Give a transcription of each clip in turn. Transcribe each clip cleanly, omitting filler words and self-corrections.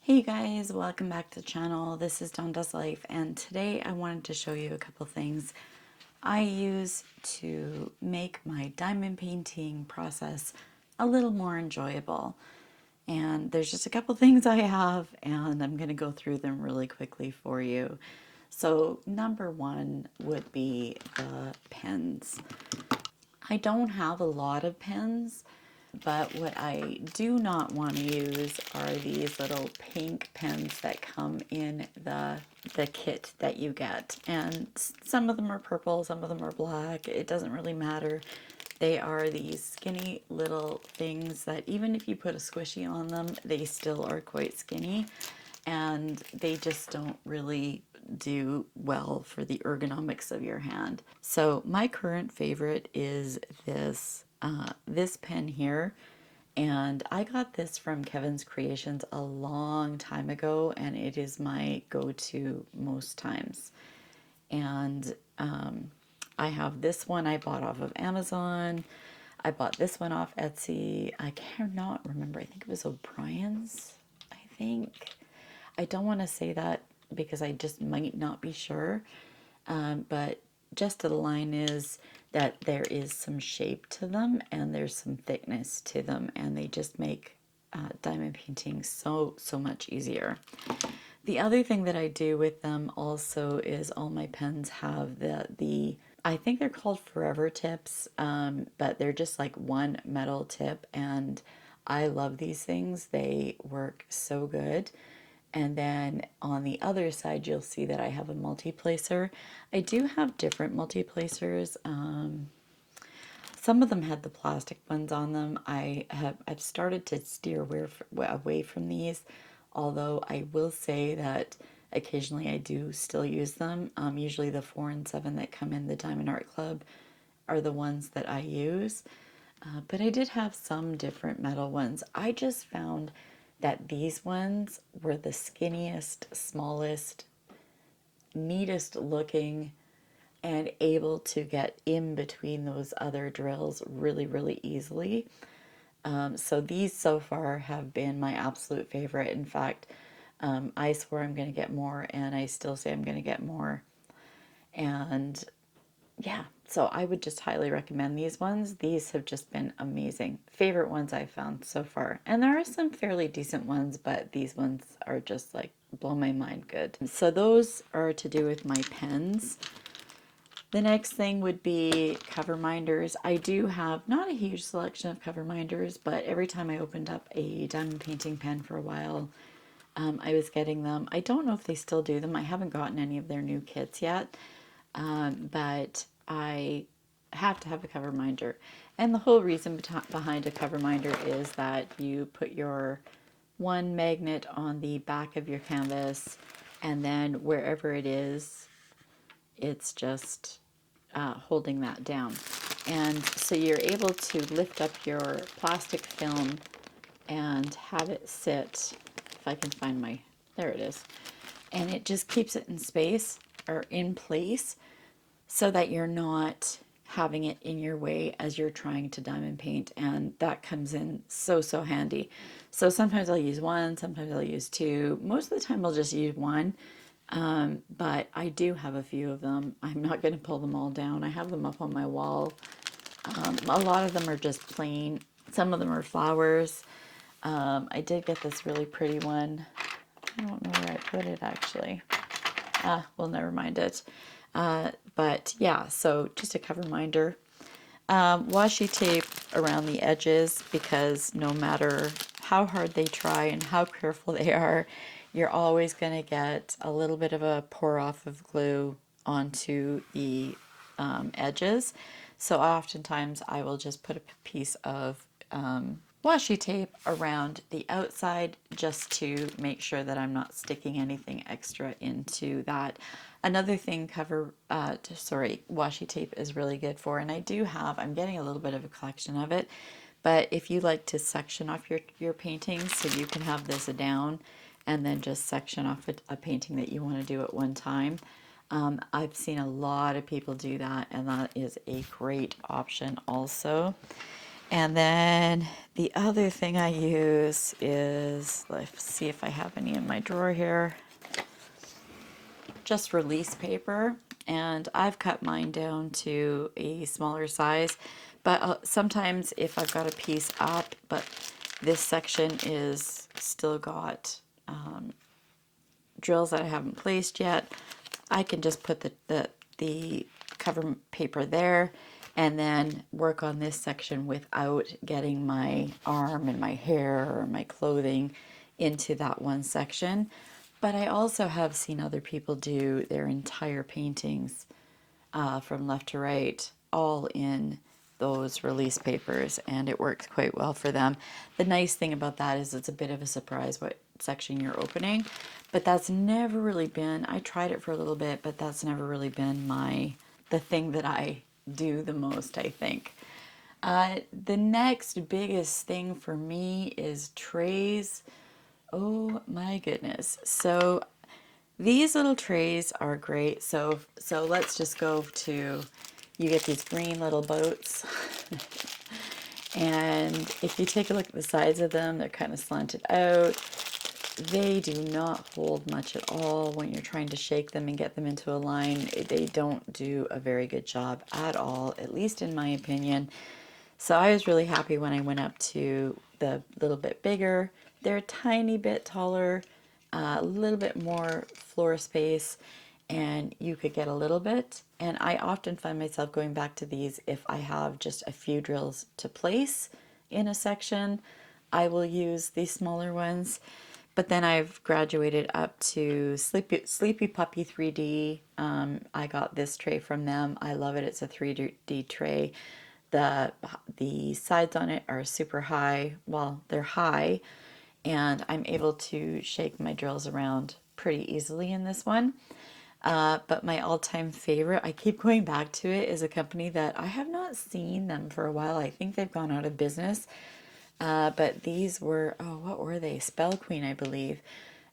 Hey guys, welcome back to the channel. This is DawnDoesLife, and today I wanted to show you a couple things I use to make my diamond painting process a little more enjoyable. And there's just a couple things I have, and I'm going to go through them really quickly for you. So number one would be the pens. I don't have a lot of pens, but what I do not want to use are these little pink pens that come in the kit that you get. And some of them are purple, some of them are black. It doesn't really matter. They are these skinny little things that even if you put a squishy on them, they still are quite skinny. And they just don't really do well for the ergonomics of your hand. So my current favorite is this pen here, and I got this from Kevin's Creations a long time ago, and it is my go-to most times. And I have this one I bought off of Amazon. I bought this one off Etsy. I cannot remember. I think it was O'Brien's, I think. I don't want to say that because I just might not be sure. But just the line is that there is some shape to them and there's some thickness to them, and they just make diamond painting so much easier. The other thing that I do with them also is all my pens have the I think they're called forever tips, but they're just like one metal tip, and I love these things. They work so good. And then on the other side, you'll see that I have a multi-placer. I do have different multi-placers. Some of them had the plastic ones on them. I've started to steer away from these, although I will say that occasionally I do still use them. Usually the 4 and 7 that come in the Diamond Art Club are the ones that I use. But I did have some different metal ones. I just found that these ones were the skinniest, smallest, neatest looking, and able to get in between those other drills really easily. So these so far have been my absolute favorite. In fact, I swore I'm going to get more, and I still say I'm going to get more. And yeah, so I would just highly recommend these ones. These have just been amazing. Favorite ones I've found so far. And there are some fairly decent ones, but these ones are just like blow my mind good. So those are to do with my pens. The next thing would be cover minders. I do have not a huge selection of cover minders, but every time I opened up a diamond painting pen for a while, I was getting them. I don't know if they still do them. I haven't gotten any of their new kits yet. But I have to have a cover minder. And the whole reason behind a cover minder is that you put your one magnet on the back of your canvas, and then wherever it is, it's just holding that down. And so you're able to lift up your plastic film and have it sit, if I can find my, there it is. And it just keeps it in space or in place, so that you're not having it in your way as you're trying to diamond paint, and that comes in so handy. So sometimes I'll use one, sometimes I'll use two. Most of the time I'll just use one, but I do have a few of them. I'm not going to pull them all down. I have them up on my wall. A lot of them are just plain. Some of them are flowers. I did get this really pretty one. I don't know where I put it actually. Well, never mind it. But yeah, so just a cover minder. Washi tape around the edges, because no matter how hard they try and how careful they are, you're always going to get a little bit of a pour off of glue onto the edges. So oftentimes I will just put a piece of washi tape around the outside just to make sure that I'm not sticking anything extra into that. Another thing washi tape is really good for, and I do have, I'm getting a little bit of a collection of it, but if you like to section off your paintings, so you can have this down and then just section off a painting that you want to do at one time. I've seen a lot of people do that, and that is a great option also. And then the other thing I use is, let's see if I have any in my drawer here, just release paper. And I've cut mine down to a smaller size, but sometimes if I've got a piece up, but this section is still got drills that I haven't placed yet, I can just put the cover paper there and then work on this section without getting my arm and my hair or my clothing into that one section. But I also have seen other people do their entire paintings from left to right, all in those release papers, and it works quite well for them. The nice thing about that is it's a bit of a surprise what section you're opening, but that's never really been, I tried it for a little bit, but that's never really been the thing that I do the most, I think. The next biggest thing for me is trays. Oh my goodness. So these little trays are great. So let's just go to, you get these green little boats. And if you take a look at the sides of them, they're kind of slanted out. They do not hold much at all when you're trying to shake them and get them into a line. They don't do a very good job at all, at least in my opinion. So I was really happy when I went up to the little bit bigger. They're a tiny bit taller, a little bit more floor space, and you could get a little bit. And I often find myself going back to these if I have just a few drills to place in a section. I will use these smaller ones. But then I've graduated up to Sleepy Puppy 3D. I got this tray from them. I love it. It's a 3D tray. The sides on it are super high. Well, they're high, and I'm able to shake my drills around pretty easily in this one. But my all-time favorite, I keep going back to it, is a company that I have not seen them for a while. I think they've gone out of business. But these were, oh, what were they? Spell Queen, I believe.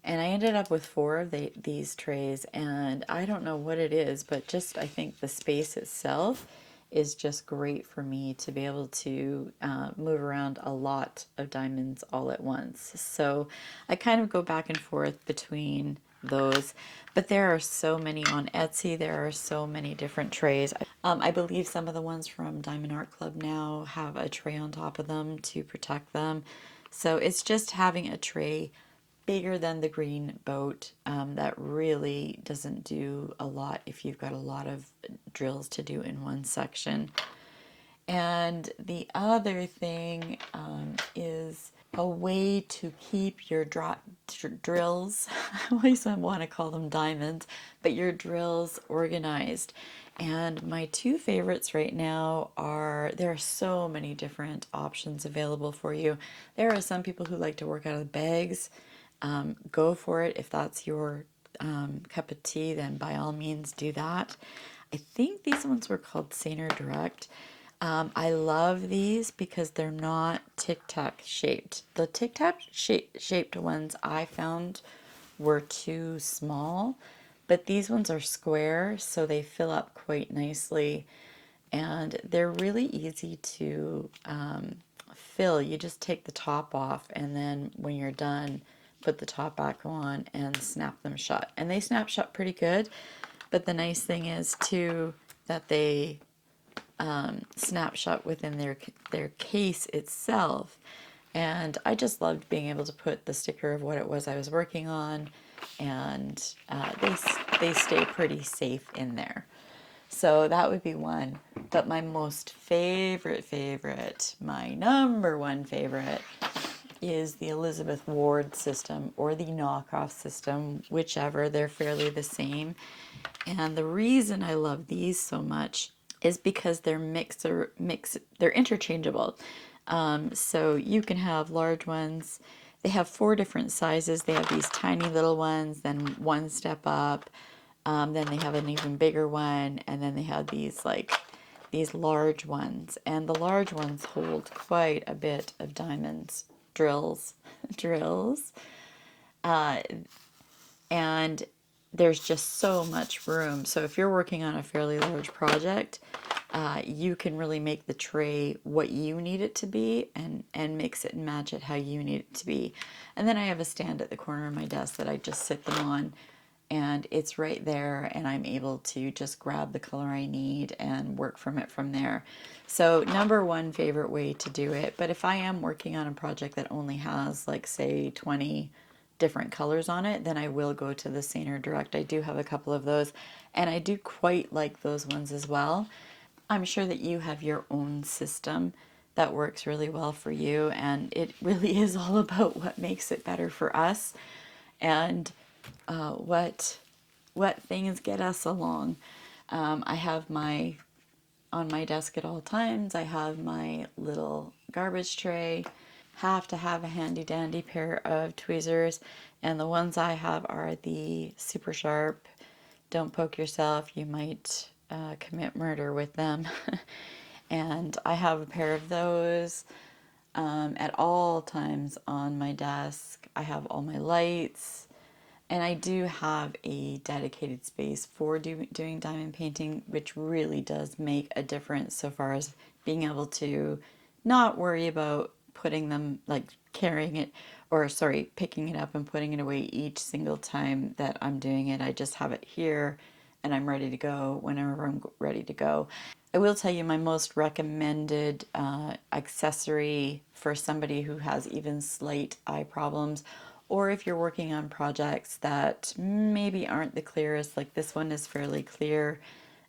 And I ended up with four of these trays, and I don't know what it is, but just I think the space itself is just great for me to be able to move around a lot of diamonds all at once. So I kind of go back and forth between those, but there are so many on Etsy. There are so many different trays. I believe some of the ones from Diamond Art Club now have a tray on top of them to protect them. So it's just having a tray bigger than the green boat that really doesn't do a lot if you've got a lot of drills to do in one section. And the other thing is a way to keep your drills, I always want to call them diamonds, but your drills organized. And my two favorites right now are, there are so many different options available for you. There are some people who like to work out of bags. Go for it. If that's your cup of tea, then by all means do that. I think these ones were called Saner Direct. I love these because they're not tic-tac shaped. The tic-tac shaped ones I found were too small, but these ones are square, so they fill up quite nicely, and they're really easy to fill. You just take the top off, and then when you're done, put the top back on and snap them shut. And they snap shut pretty good, but the nice thing is too that they snap shut within their case itself. And I just loved being able to put the sticker of what it was I was working on, and they stay pretty safe in there. So that would be one. But my most favorite, my number one favorite, is the Elizabeth Ward system or the knockoff system, whichever. They're fairly the same. And the reason I love these so much is because they're they're interchangeable. So you can have large ones. They have four different sizes. They have these tiny little ones, then one step up, then they have an even bigger one, and then they have these large ones. And the large ones hold quite a bit of diamonds, drills, and there's just so much room. So if you're working on a fairly large project, you can really make the tray what you need it to be, and mix it and match it how you need it to be. And then I have a stand at the corner of my desk that I just sit them on, and it's right there, and I'm able to just grab the color I need and work from it from there. So number one favorite way to do it. But if I am working on a project that only has, like, say 20 different colors on it, then I will go to the Saner Direct. I do have a couple of those, and I do quite like those ones as well. I'm sure that you have your own system that works really well for you, and it really is all about what makes it better for us, and what things get us along. I have my on my desk at all times. I have my little garbage tray. Have to have a handy dandy pair of tweezers, and the ones I have are the super sharp. Don't poke yourself, you might commit murder with them. And I have a pair of those at all times on my desk. I have all my lights, and I do have a dedicated space for doing diamond painting, which really does make a difference so far as being able to not worry about putting them, like carrying it, or sorry, picking it up and putting it away each single time that I'm doing it. I just have it here and I'm ready to go whenever I'm ready to go. I will tell you my most recommended accessory for somebody who has even slight eye problems, or if you're working on projects that maybe aren't the clearest, like this one is fairly clear,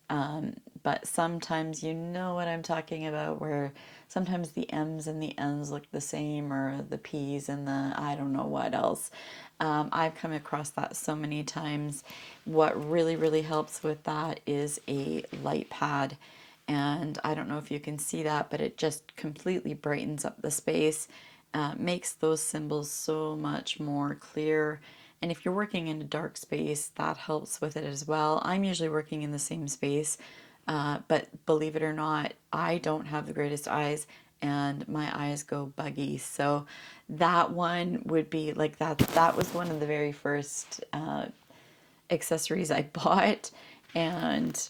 but sometimes you know what I'm talking about, where sometimes the M's and the N's look the same, or the P's and the I don't know what else. I've come across that so many times. What really, really helps with that is a light pad. And I don't know if you can see that, but it just completely brightens up the space, makes those symbols so much more clear. And if you're working in a dark space, that helps with it as well. I'm usually working in the same space, but believe it or not, I don't have the greatest eyes, and my eyes go buggy. So that one would be like that. That was one of the very first accessories I bought, and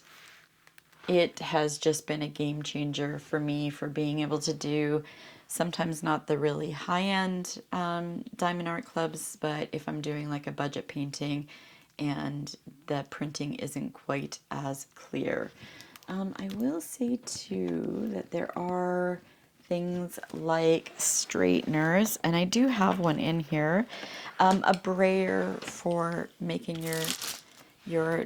it has just been a game changer for me for being able to do sometimes not the really high-end diamond art clubs, but if I'm doing like a budget painting and the printing isn't quite as clear. I will say too that there are things like straighteners, and I do have one in here, a brayer for making your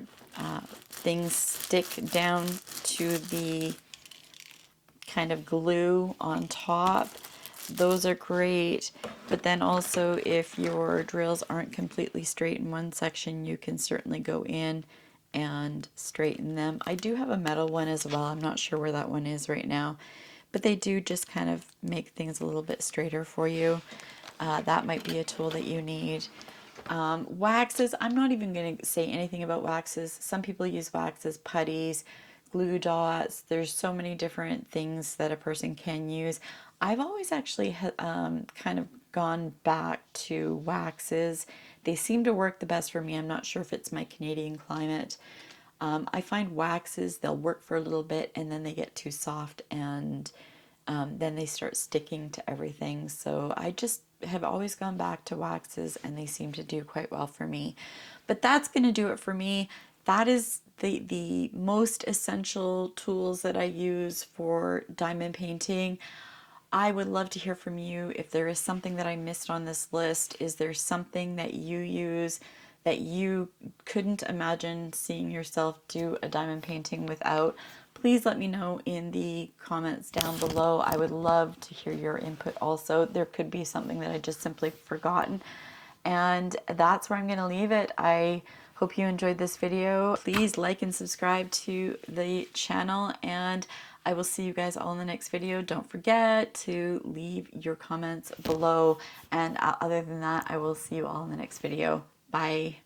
things stick down to the kind of glue on top. Those are great, but then also if your drills aren't completely straight in one section, you can certainly go in and straighten them. I do have a metal one as well. I'm not sure where that one is right now, but they do just kind of make things a little bit straighter for you. That might be a tool that you need. Waxes, I'm not even going to say anything about waxes. Some people use waxes, putties, glue dots. There's so many different things that a person can use. I've always actually kind of gone back to waxes. They seem to work the best for me. I'm not sure if it's my Canadian climate. I find waxes, they'll work for a little bit and then they get too soft, and then they start sticking to everything. So I just have always gone back to waxes, and they seem to do quite well for me. But that's going to do it for me. That is the most essential tools that I use for diamond painting. I would love to hear from you if there is something that I missed on this list. Is there something that you use that you couldn't imagine seeing yourself do a diamond painting without? Please let me know in the comments down below. I would love to hear your input also. There could be something that I just simply forgotten. And that's where I'm going to leave it. I hope you enjoyed this video. Please like and subscribe to the channel, and I will see you guys all in the next video. Don't forget to leave your comments below. And other than that, I will see you all in the next video. Bye.